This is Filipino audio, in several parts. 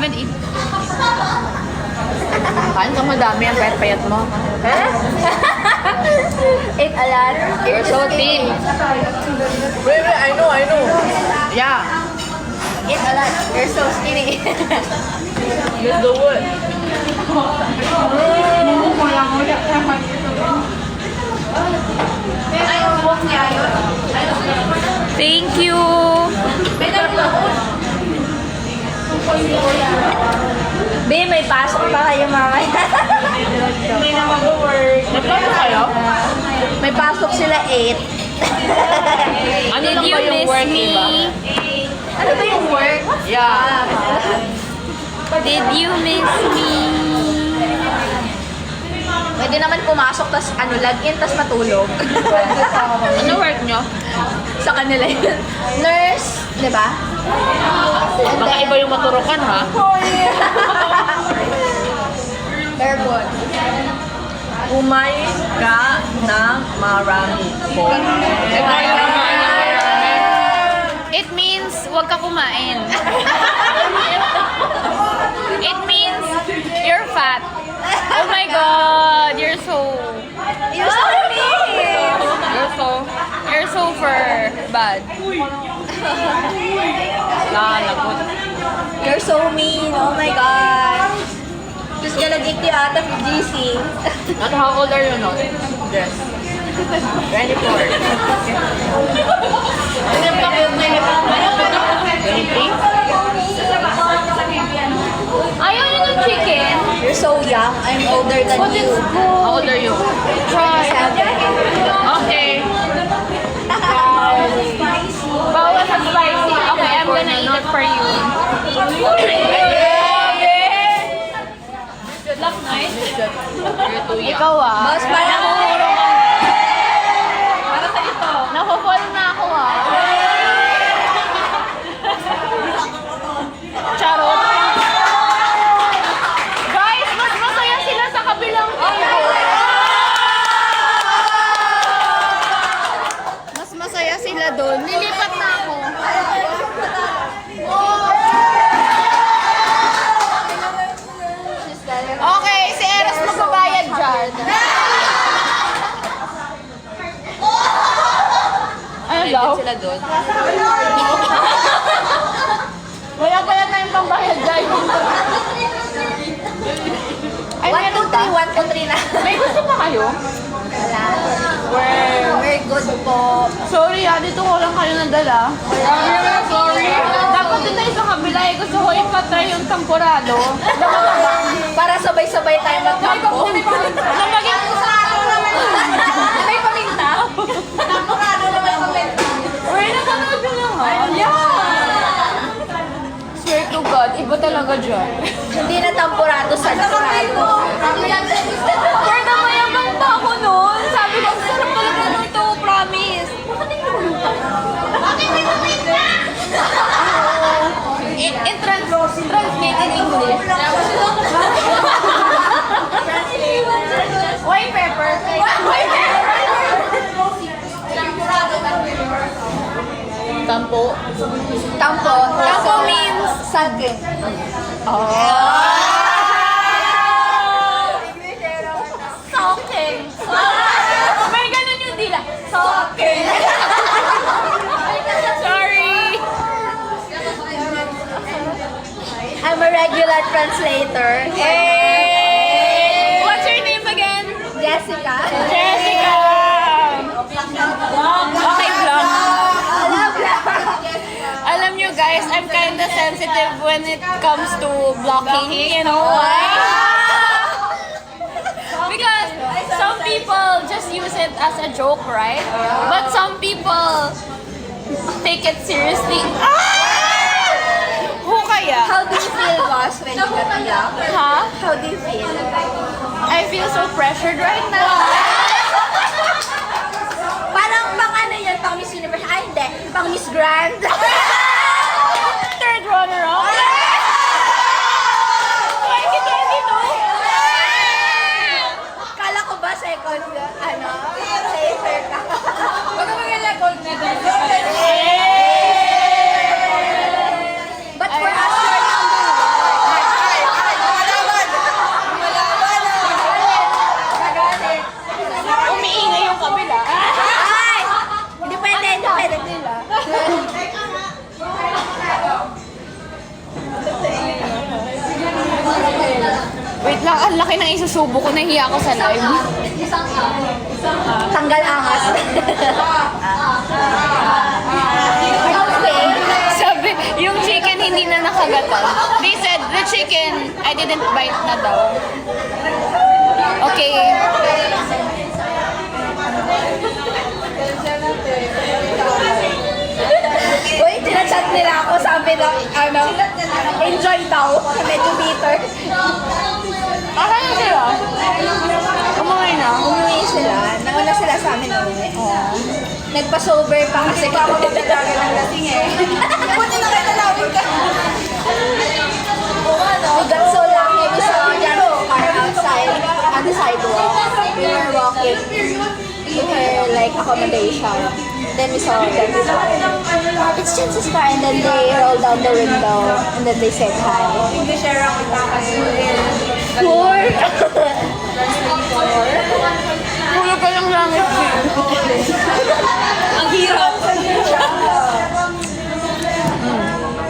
and eat. Kain ka madami ang payat-payat mo. Eat a lot. You're so thin. Wait, I know. Yeah. Eat a lot. You're so skinny. Use the wood. Thank you. Be, may pasok pa kayo mamaya. Hindi na mag-work. Nagpapos kayo? May pasok sila 8. Ano Did lang you ba yung miss work, me? iba? Ano ba yung work? Yeah. Did you miss me? Pwede naman pumasok, tas log-in, tas matulog. Ano work nyo? Sa kanila yun. Nurse, di ba? Baka iba yung maturukan, ha? Very good. Kumain ka ng marami po. It means huwag ka kumain. It means you're fat. Oh my God, you're so bad. Lagot. You're so mean. Oh my God. Just gonna get you out of GC. At how old are you now? Yes. Ayaw niyo ng chicken? You're so young. I'm older than you. How old are you? Okay. Bawal sa spicy. Okay, I'm gonna eat it for you. Good luck, night. You're too young. Ikaw Boss, parang Nako-fall na ako Charot. Guys, mas masaya sila sa kabilang table. Mas masaya sila doon. Lilipat na ako. Okay, si Eros magbabayad dyan. Ano daw? Sila doon. Wala pala tayong pambayad dyan. Ay, 1, 2, meron ba? 3, 1, 2, 3 na. May gusto pa kayo? Wala. Well, Very good po. sorry dito ko lang kayo nadala. Sorry. Dapat din tayo sa kabila eh. Gusto ko ipatry yung temporado. Para sabay-sabay tayo magkampo. Na maging... May paminta? Tamurado naman yung paminta. Uy, nakanood ko lang ha? Yeah! Swear to God, iba talaga dyan. Hindi na tampurado sa tampurado. Swear na mayabang pa ako noon. Sabi ko, ang sarap talaga nito, promise. Bakit may paminta? Translate in English. Why pepper? Why pepper? Tampo. Tampo. Tampo means saging. Soaking. May ganun yung dila. Soaking. Sorry. I'm a regular translator. Hey! What's your name again? Jessica. Jessica. Okay, vlog. Alam nyo guys, I'm kinda sensitive when it comes to blocking, you know why? Because some people just use it as a joke, right? But some people take it seriously. Who kaya? How do you feel, boss, when you got blocked? Huh? How do you feel? I feel so pressured right now. Parang pang ano yun, pang Miss Universe. Ay, hindi. Pang Miss Grand. Third runner-up. 2022. Kala ko ba second, safer ka. Baka maganda gold medal. But for us, you're number 1. Wait lang, ang laki ng isusubo ko. Nahiya ako sa live. Tanggal angas. Sabi, yung chicken hindi na nakagatan. They said, the chicken, I didn't bite na daw. Okay. Uy, chinachat nila ako. Sabi ng, enjoy daw. Medyo bitter. Asan na sila? Umuwi na. Umuwi sila. Nauna sila sa amin umuwi. Nagpa-sober pa kasi ako magdadaga ng lasing eh. Buti na kayo nalawin ka. We got so lucky. We saw Jano car outside on the sidewalk. We were walking to her like accommodation. Then we saw them. It's Jen's car, and then they rolled down the window and then they said hi. Poor. Pulo ka lang langit. Ang hirap.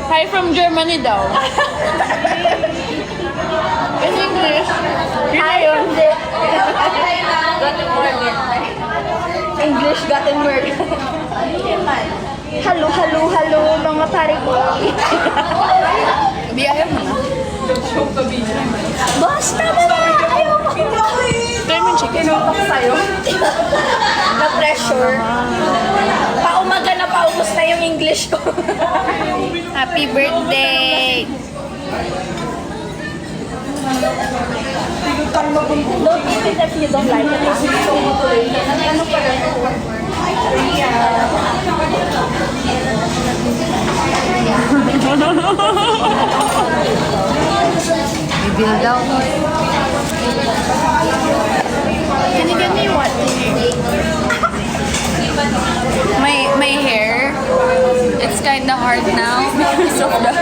Hi from Germany daw. In English. Hi, English Gothenburg. Hello, hello, hello, mga pare ko. Biyahe mo na. Boss, tama na! Ayoko! Try mo yung chicken. Sa'yo. Na-pressure. Paumaga na paubos na yung English ko. Happy birthday! Don't eat it if you don't like it. Ano pa rin? Bibil daw. Can you get me what? My hair, it's kind of hard now because of the...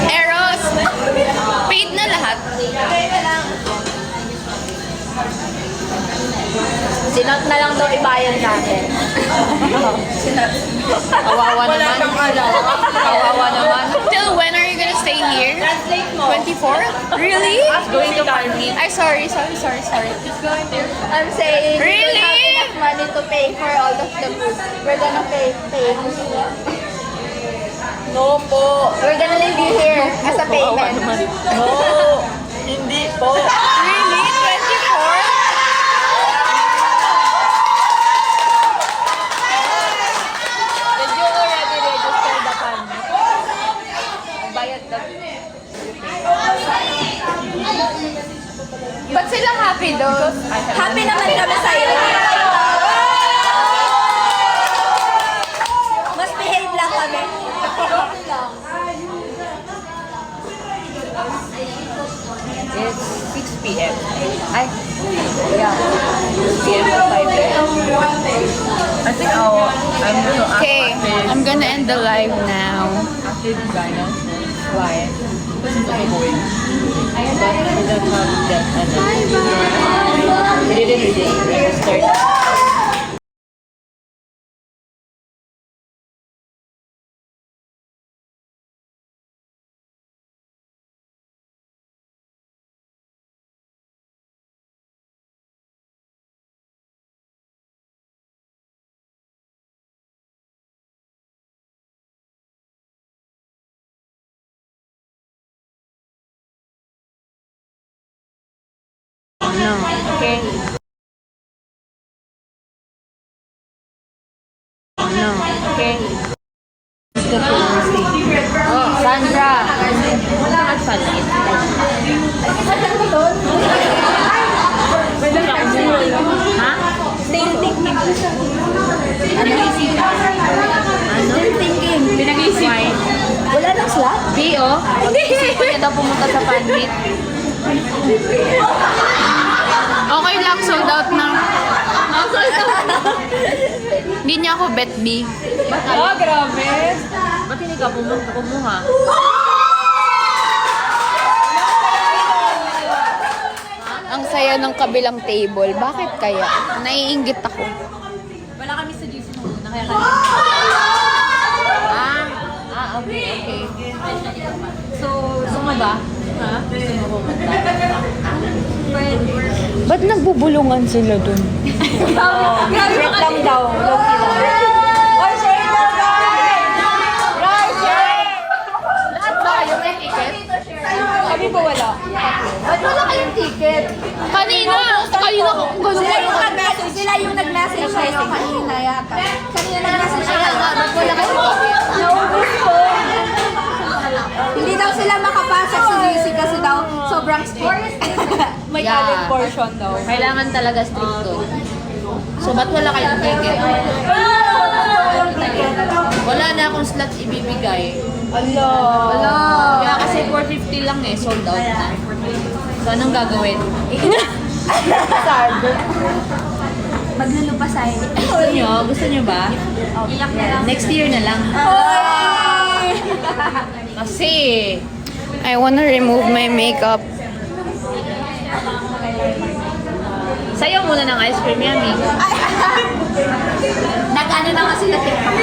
Eros! Paid na lahat. Sinot na lang daw ibayad natin. Kawawa naman. Kawawa naman. Till when are you gonna stay here? 24? Really? Going to Palmit. Ay, sorry. I'm saying Really? we don't have enough money to pay for all of the food. We're gonna pay. No po. We're gonna leave you here as a payment. No. Hindi po. Really? 24? Did you already register the permit? Bayad the Ba't sila happy doon? Happy naman kami sa'yo. Mas behave lang kami. It's 6 p.m. Ay, yeah. 6 p.m. to 5 p.m. I think I'm gonna ask Okay, I'm gonna end the live now. after the Guyana. Why? Because it's not going. But we don't have that. We didn't register. No. Okay. No. Okay. Oh, Sandra. Wala ka Palmit. Ha? Still thinking. Still thinking. Pinag-isip. Why? Wala nang slot? B, oh. Pag-isipan niya daw pumunta sa Palmit. Okay lang, sold out na. Hindi niya ako bet B. Oh, grabe. Ba't hindi ka kumuha? Ang saya ng kabilang table. Bakit kaya? Naiinggit ako. Wala kami sa GC nung una, kaya kami. Okay. So, gusto mo ba? Ha? Gusto mo pumunta? Ba't nagbubulungan sila dun? Grabe Short lang daw. Low-key lang. Oy, share na, guys! Guys, share! Lahat ba kayo may ticket? Kami po wala. Ba't wala kayong ticket? Kanina ko kung gano'n. Sila yung nag-message sa'yo kanina yata. Kanina nag-message sa'yo. Ba't wala kayong ticket? Naubos ko. Hindi daw sila makapasok sa GC kasi daw sobrang strict. May added portion daw. Kailangan talaga stricto. So, ba't wala kayong ticket? Wala na akong slots ibibigay. Kaya kasi 450 lang eh, sold out na. So, anong gagawin? Maglulupasahin. Gusto nyo ba? Iyak na lang. Next year na lang. Kasi, I wanna remove my makeup. sayo muna ng ice cream, Yami. Nag-ano na kasi na TikTok.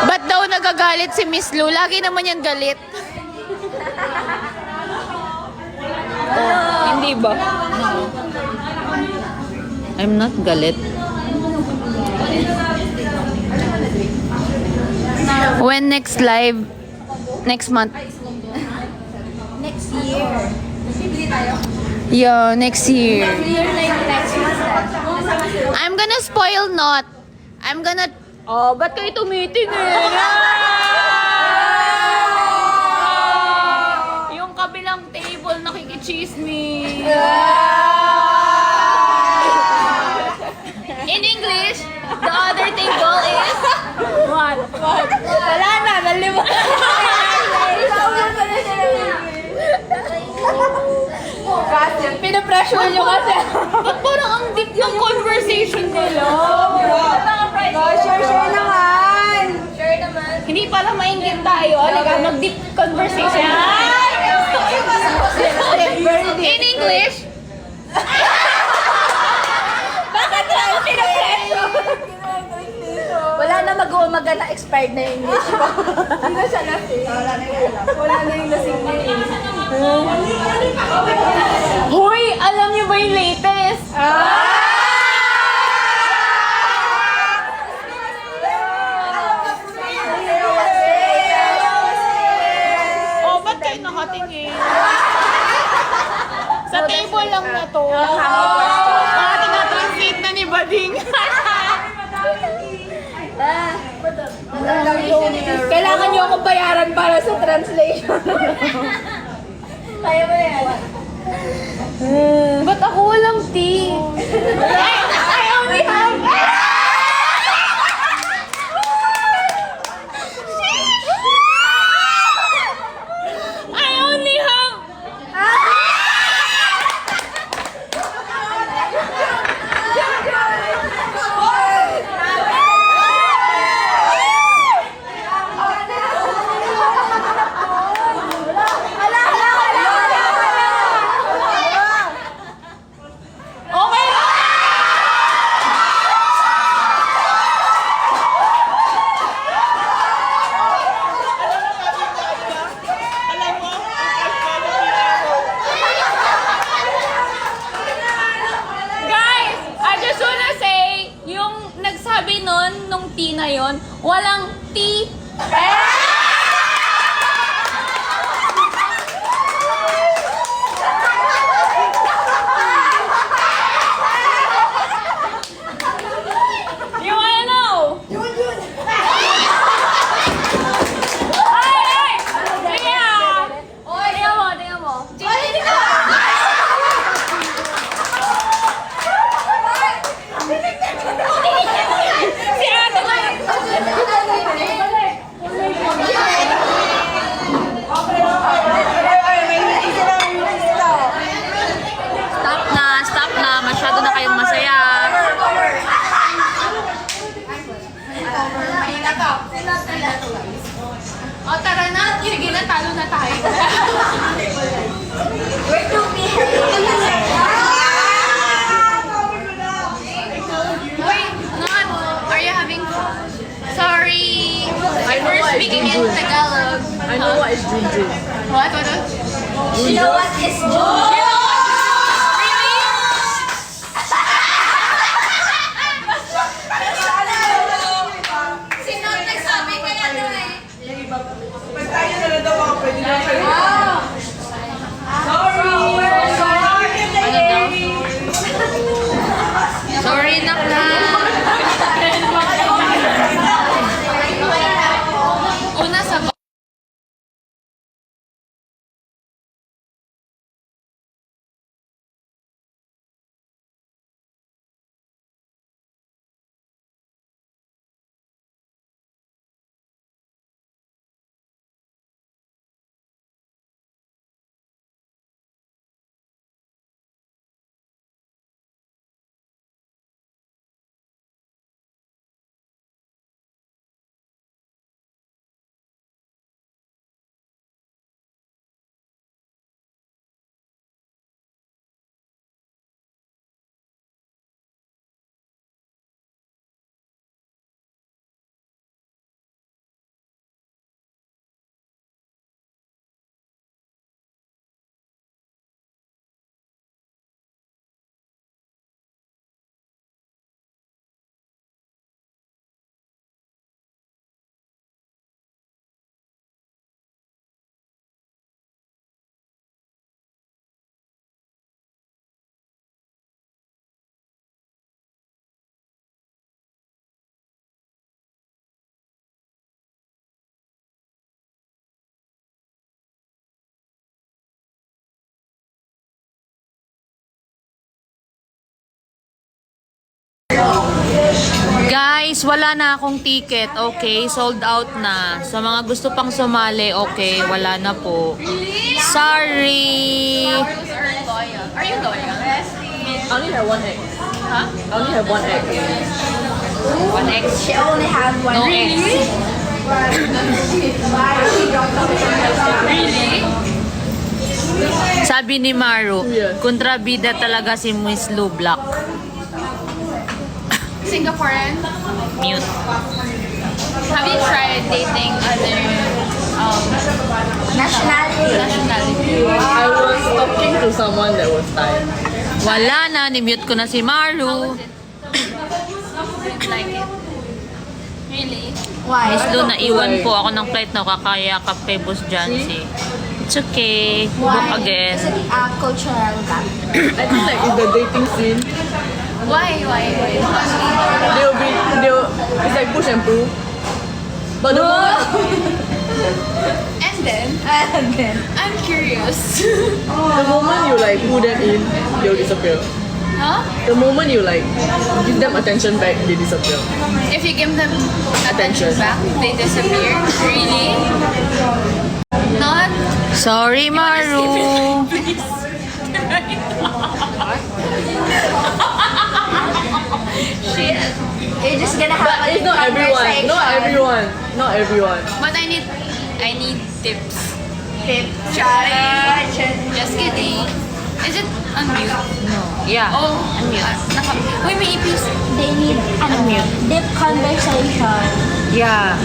Ba't daw nagagalit si Miss Lou? Lagi naman yan galit. Hindi ba? I'm not galit. When next live? Next month? Next year. Bili tayo. Yeah, next year. Year na yung next month. I'm gonna spoil not. I'm gonna... Oh, ba't kayo tumiting eh? Yung kabilang table nakikichismis. In English, the other table is... What? Wala na, nalimutan. Kasi, pinapressure nyo kasi. Ba't parang ang deep ng conversation nila? Share naman. Hindi pala mainggit tayo. Halika, mag-deep conversation. In English, Bakit tayo pinapressure? Wala na mag-uumaga na expired na yung English ko. Hindi na siya lasing. Wala na yung lasing na Hoy, alam niyo ba yung latest? Oh, ba't kayo nakatingin? Sa table lang na to. Baka tinatranslate na ni Bading. Kailangan nyo akong bayaran para sa translation. Kaya mo na yan. Ba't ako walang tea? I only have... I only have... Okay lang! Guys, I just wanna say, yung nagsabi nun, nung tea na yon, walang tea. You wanna know? Ay! Sige ah! Tingnan mo. Si ate lang. Stop na. Masyado na kayong masaya. O tara na, sige na, talo na tayo. Wait, wala na akong ticket. Okay, sold out na. Sa mga gusto pang sumali, okay, wala na po. Sorry! Are you loyal? I only have one egg. Huh? I only have one egg. One egg. She only had one. No eggs. Really? Sabi ni Maru, kontrabida talaga si Miss Lou Black. Singaporean? Mute. Have you tried dating other Nationality. nationality? I was talking to someone that was Thai. Wala na, ni-mute ko na si Maru. Like it? Really? Why? Miss Lou, naiwan po ako ng flight na kakayakap kay Boss Jancy. It's okay. Book Why? again. Is it cultural gap? I think like in the dating scene, Why? it's like push and pull. But the moment, And then, I'm curious. the moment you like pull them in, they'll disappear. Huh? The moment you like give them attention back, they disappear. If you give them attention back, they disappear? Really? Not? Sorry, Maru. Shit. You're just gonna have But a it's not everyone. Not everyone. Not everyone. But I need tips. Sorry. Just kidding. Is it on mute? Yeah. Oh, Uy, may ipis. They need deep conversation. Yeah.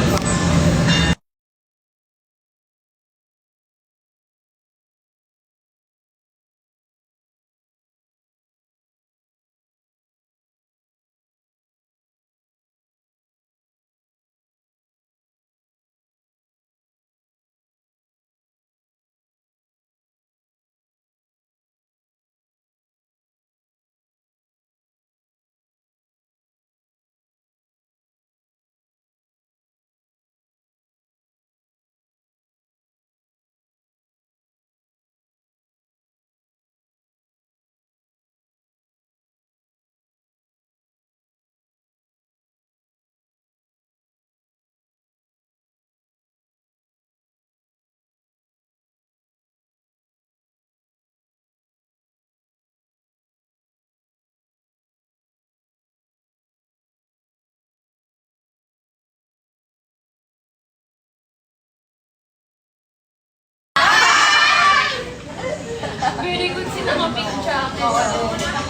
Very good sila mga pink jacket.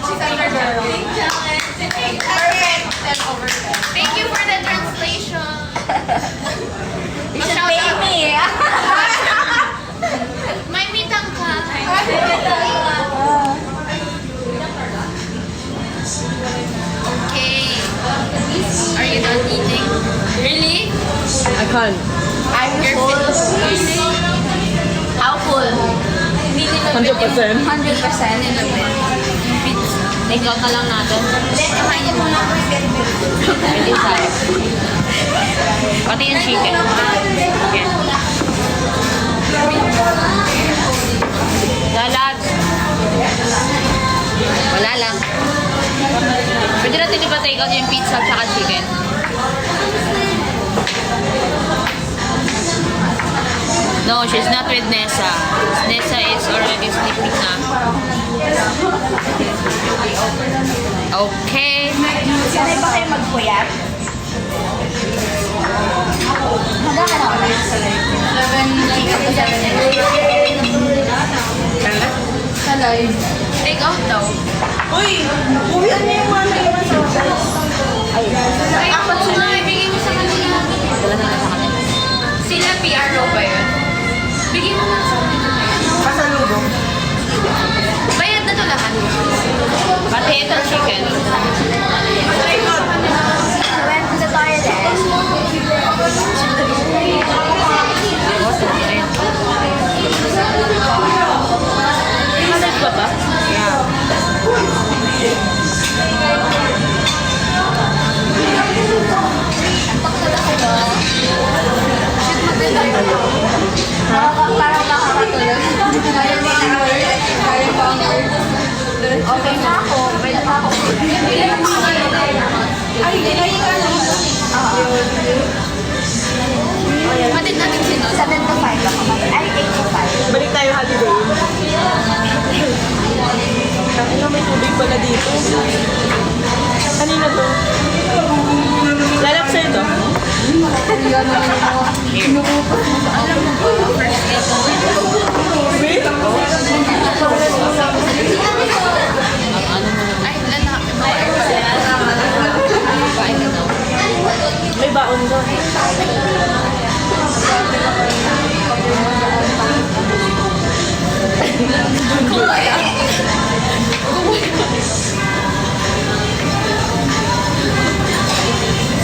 She's under girl. Pink jacket. Perfect. 10 over 10. Thank you for the translation. You should pay me. May mitang ka. Okay. Are you done eating? Really? I can't. I'm You're full. Really? How full? 100%. 100%. Take out na lang natin. Kumain mo na. Pwede sa'yo. Pati yung chicken. Again. Salad. Wala lang. Pwede natin ipa-take out yung pizza at chicken. No, she's not with Nessa. Nessa is already sleeping na. Okay. Sanay ba kayo magpuyat? Handa ka na ulit. 7 Salay. Take out daw. Uy! Uwian niyo yung mga iwan sa hotel. Ay, ako nga. Ibigay mo sa kanila. Dala na lang sa kanila. Sila PRO ba yun? Bigay mo na sa kanila. Pasalubong. Bayad na to lahat. Pati ito chicken. Went to the toilet. Halit ba ba? Yeah. Parang nakakatulog. Okay na ako. Pwede na ako. Ay, hindi ka lang. Patid natin si Nos. 7 to 5 ako. Ay, 8 to 5. Balik tayo holiday. Ano may tubig pala dito? Kanina to? Lalap sa'yo to? Wait. Ay, lalaki ba? May baon doon.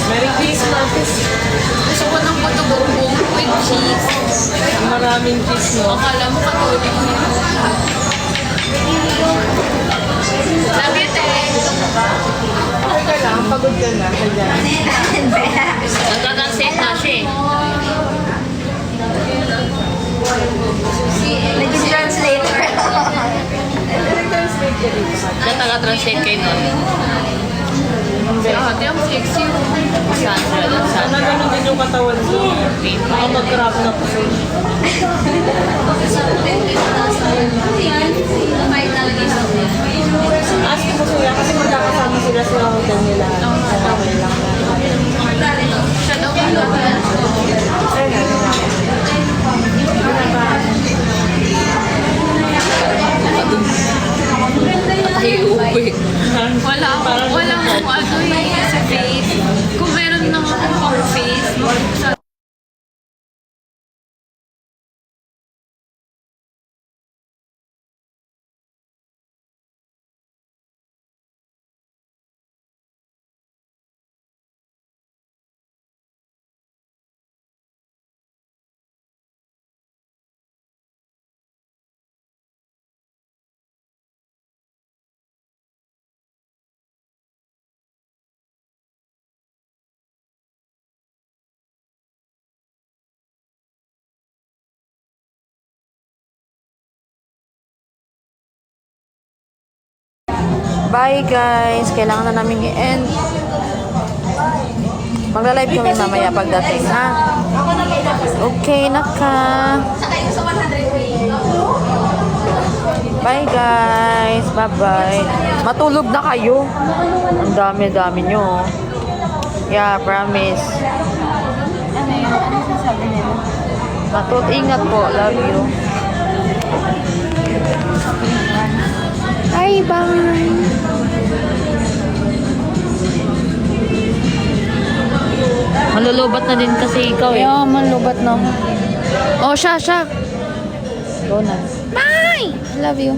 Merry Christmas. Gusto ko ng puto bumbong with cheese. Maraming cheese, no? Akala mo katolik mo. Love you, te. Okay ka lang, pagod ka na. Kaya. Nagtatansit na siya eh. Naging translator. Nag-translate ka dito. Siya taga-translate kayo nun. Si ate, ang sexy. Sandra lang, Sana Sandra. ganun din yung katawan ko. Baka mag-crop na po. Ask mo sila kasi magkakasama sila sa hotel nila. Okay lang. Siya daw ba? Ay, uwi. Walang ano eh, sa face. Kung meron nang akong pang face, sa Bye guys. Kailangan na namin i-end. Magla-live kami mamaya pagdating, ha? Okay na ka. Bye guys. Bye-bye. Matulog na kayo. Ang dami-dami nyo. Yeah, promise. Ingat po. Love you. Bye-bye. Malulubat na din kasi ikaw eh. Ayaw, malubat na ako. Oh, siya. Go na. Bye! Love you.